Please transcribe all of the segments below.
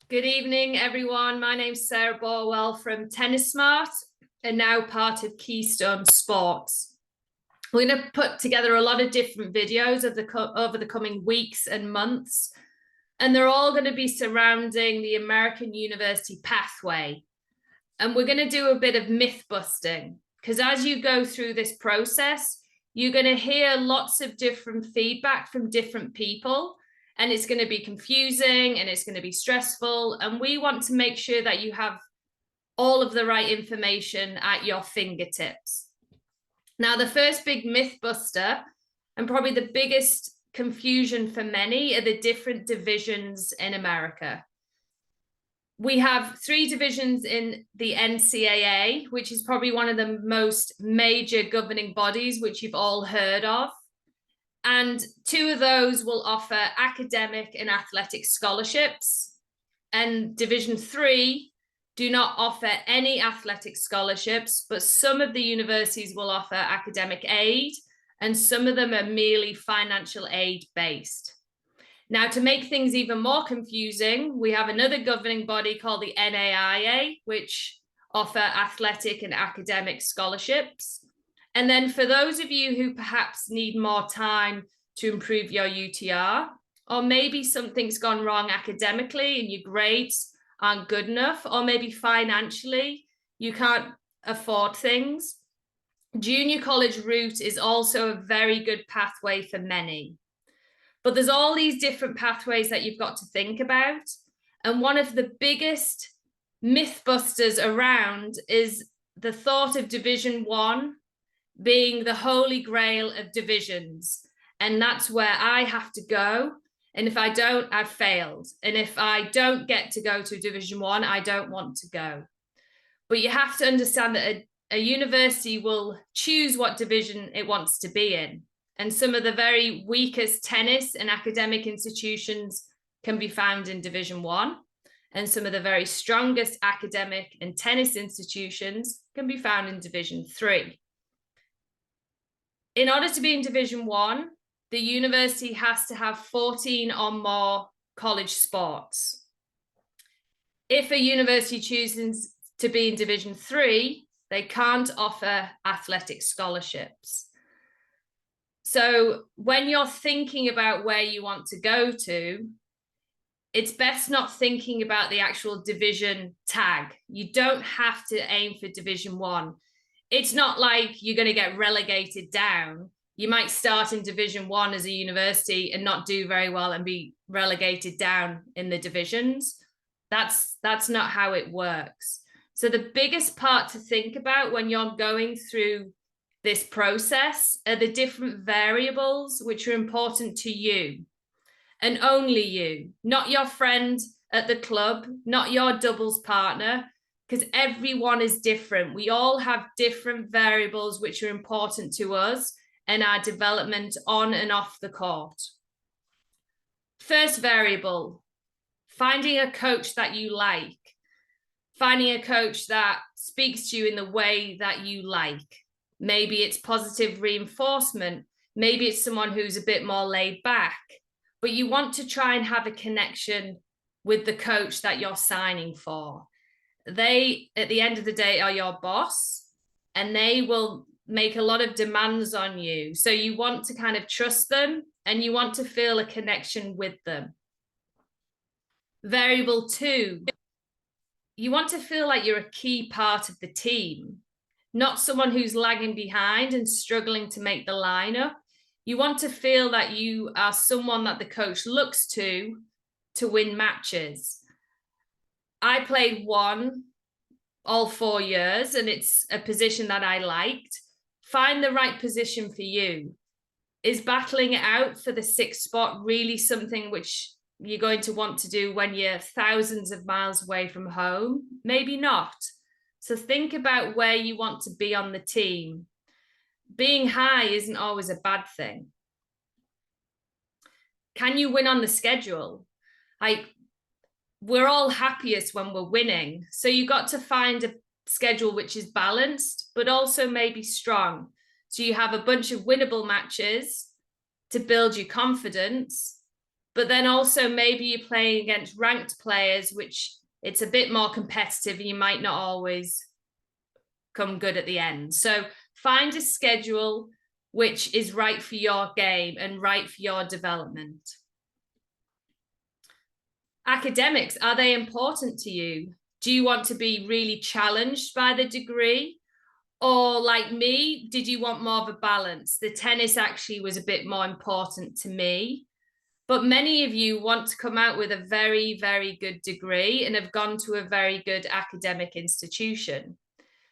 Good evening, everyone. My name's Sarah Borwell from Tennis Smart and now part of Keystone Sports. We're going to put together a lot of different videos over the coming weeks and months, and they're all going to be surrounding the American University pathway. And we're going to do a bit of myth busting because as you go through this process, you're going to hear lots of different feedback from different people. And it's going to be confusing and it's going to be stressful. And we want to make sure that you have all of the right information at your fingertips. Now, the first big myth buster, and probably the biggest confusion for many, are the different divisions in America. We have 3 divisions in the NCAA, which is probably one of the most major governing bodies, which you've all heard of. And 2 of those will offer academic and athletic scholarships. And Division III do not offer any athletic scholarships, but some of the universities will offer academic aid, and some of them are merely financial aid based. Now, to make things even more confusing, we have another governing body called the NAIA, which offer athletic and academic scholarships. And then for those of you who perhaps need more time to improve your UTR, or maybe something's gone wrong academically and your grades aren't good enough, or maybe financially you can't afford things, junior college route is also a very good pathway for many. But there's all these different pathways that you've got to think about. And one of the biggest myth busters around is the thought of Division I being the holy grail of divisions. And that's where I have to go. And if I don't, I've failed. And if I don't get to go to Division I don't want to go. But you have to understand that a university will choose what division it wants to be in. And some of the very weakest tennis and academic institutions can be found in Division I. And some of the very strongest academic and tennis institutions can be found in Division III. In order to be in Division I, the university has to have 14 or more college sports. If a university chooses to be in Division III, they can't offer athletic scholarships. So when you're thinking about where you want to go to, it's best not thinking about the actual division tag. You don't have to aim for Division I. It's not like you're going to get relegated down. You might start in Division I as a university and not do very well and be relegated down in the divisions. That's not how it works. So the biggest part to think about when you're going through this process are the different variables which are important to you and only you, not your friend at the club, not your doubles partner, because everyone is different. We all have different variables which are important to us and our development on and off the court. First variable, finding a coach that you like, finding a coach that speaks to you in the way that you like. Maybe it's positive reinforcement. Maybe it's someone who's a bit more laid back, but you want to try and have a connection with the coach that you're signing for. They, at the end of the day, are your boss, and they will make a lot of demands on you. So you want to kind of trust them and you want to feel a connection with them. Variable 2, you want to feel like you're a key part of the team, not someone who's lagging behind and struggling to make the lineup. You want to feel that you are someone that the coach looks to win matches. I played one all 4 years, and it's a position that I liked. Find the right position for you. Is battling it out for the 6th spot really something which you're going to want to do when you're thousands of miles away from home? Maybe not. So think about where you want to be on the team. Being high isn't always a bad thing. Can you win on the schedule? We're all happiest when we're winning. So you got to find a schedule which is balanced, but also maybe strong. So you have a bunch of winnable matches to build your confidence, But then also maybe you're playing against ranked players, which it's a bit more competitive and you might not always come good at the end. So find a schedule which is right for your game and right for your development. Academics, are they important to you? Do you want to be really challenged by the degree? Or like me, did you want more of a balance? The tennis actually was a bit more important to me. But many of you want to come out with a very, very good degree and have gone to a very good academic institution.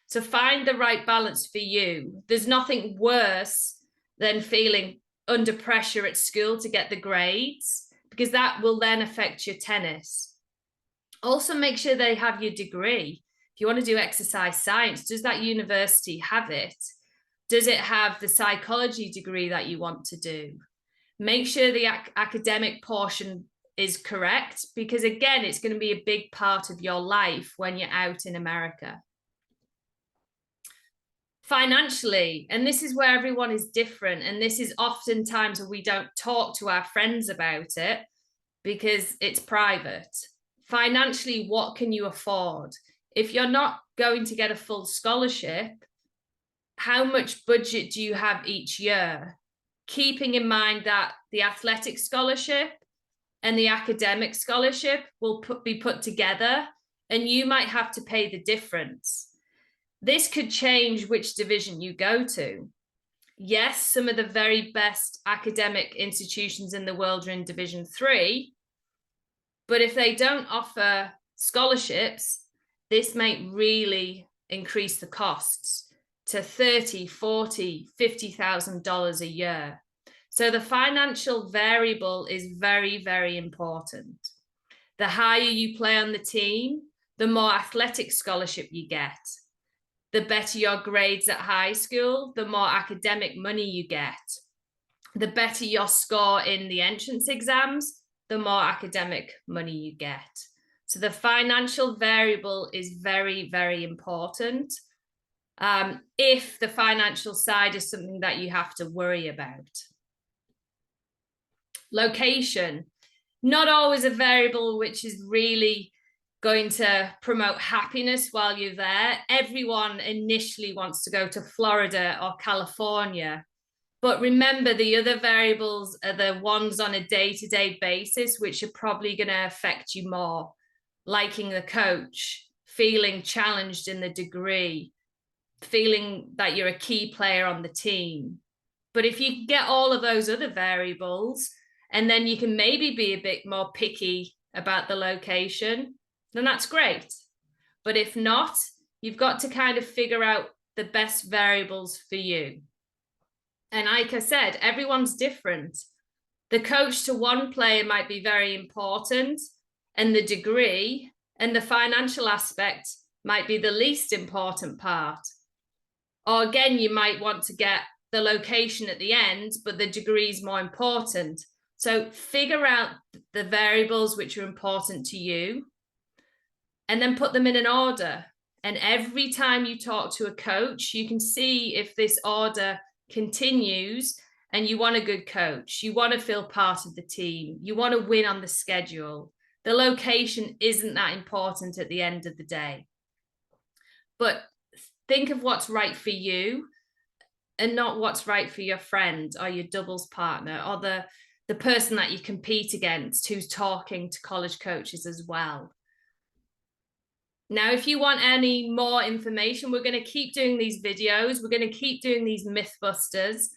So find the right balance for you. There's nothing worse than feeling under pressure at school to get the grades, because that will then affect your tennis. Also, make sure they have your degree. If you want to do exercise science, does that university have it? Does it have the psychology degree that you want to do? Make sure the academic portion is correct, because again, it's going to be a big part of your life when you're out in America. Financially, and this is where everyone is different, and this is oftentimes where we don't talk to our friends about it because it's private. Financially, what can you afford? If you're not going to get a full scholarship, how much budget do you have each year? Keeping in mind that the athletic scholarship and the academic scholarship will be put together, and you might have to pay the difference. This could change which division you go to. Yes, some of the very best academic institutions in the world are in Division III, but if they don't offer scholarships, this may really increase the costs to $30,000, $40,000, $50,000 a year. So the financial variable is very, very important. The higher you play on the team, the more athletic scholarship you get. The better your grades at high school, the more academic money you get. The better your score in the entrance exams, the more academic money you get. So the financial variable is very, very important. If the financial side is something that you have to worry about. Location, not always a variable which is really going to promote happiness while you're there. Everyone initially wants to go to Florida or California. But remember, the other variables are the ones on a day-to-day basis, which are probably going to affect you more. Liking the coach, feeling challenged in the degree, feeling that you're a key player on the team. But if you get all of those other variables, and then you can maybe be a bit more picky about the location, then that's great. But if not, you've got to kind of figure out the best variables for you. And like I said, everyone's different. The coach to one player might be very important, and the degree and the financial aspect might be the least important part. Or again, you might want to get the location at the end, but the degree is more important. So figure out the variables which are important to you and then put them in an order. And every time you talk to a coach, you can see if this order continues and you want a good coach. You want to feel part of the team. You want to win on the schedule. The location isn't that important at the end of the day. But think of what's right for you and not what's right for your friend or your doubles partner or the person that you compete against who's talking to college coaches as well. Now, if you want any more information, we're going to keep doing these videos. We're going to keep doing these Mythbusters.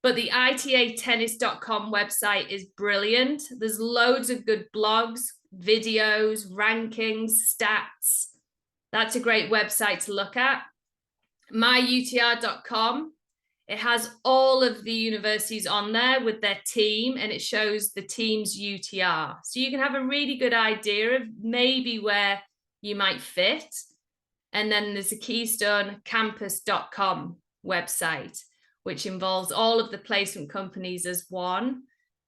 But the itatennis.com website is brilliant. There's loads of good blogs, videos, rankings, stats. That's a great website to look at. myutr.com. It has all of the universities on there with their team, and it shows the team's UTR. So you can have a really good idea of maybe where you might fit. And then there's a keystonecampus.com website, which involves all of the placement companies as one,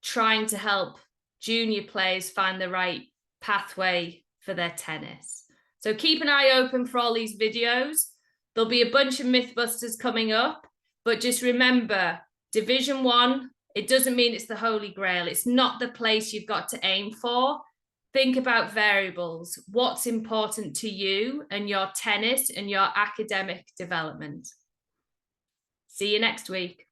trying to help junior players find the right pathway for their tennis. So keep an eye open for all these videos. There'll be a bunch of Mythbusters coming up, but just remember, Division I It doesn't mean it's the holy grail. It's not the place you've got to aim for. Think about variables. What's important to you and your tennis and your academic development? See you next week.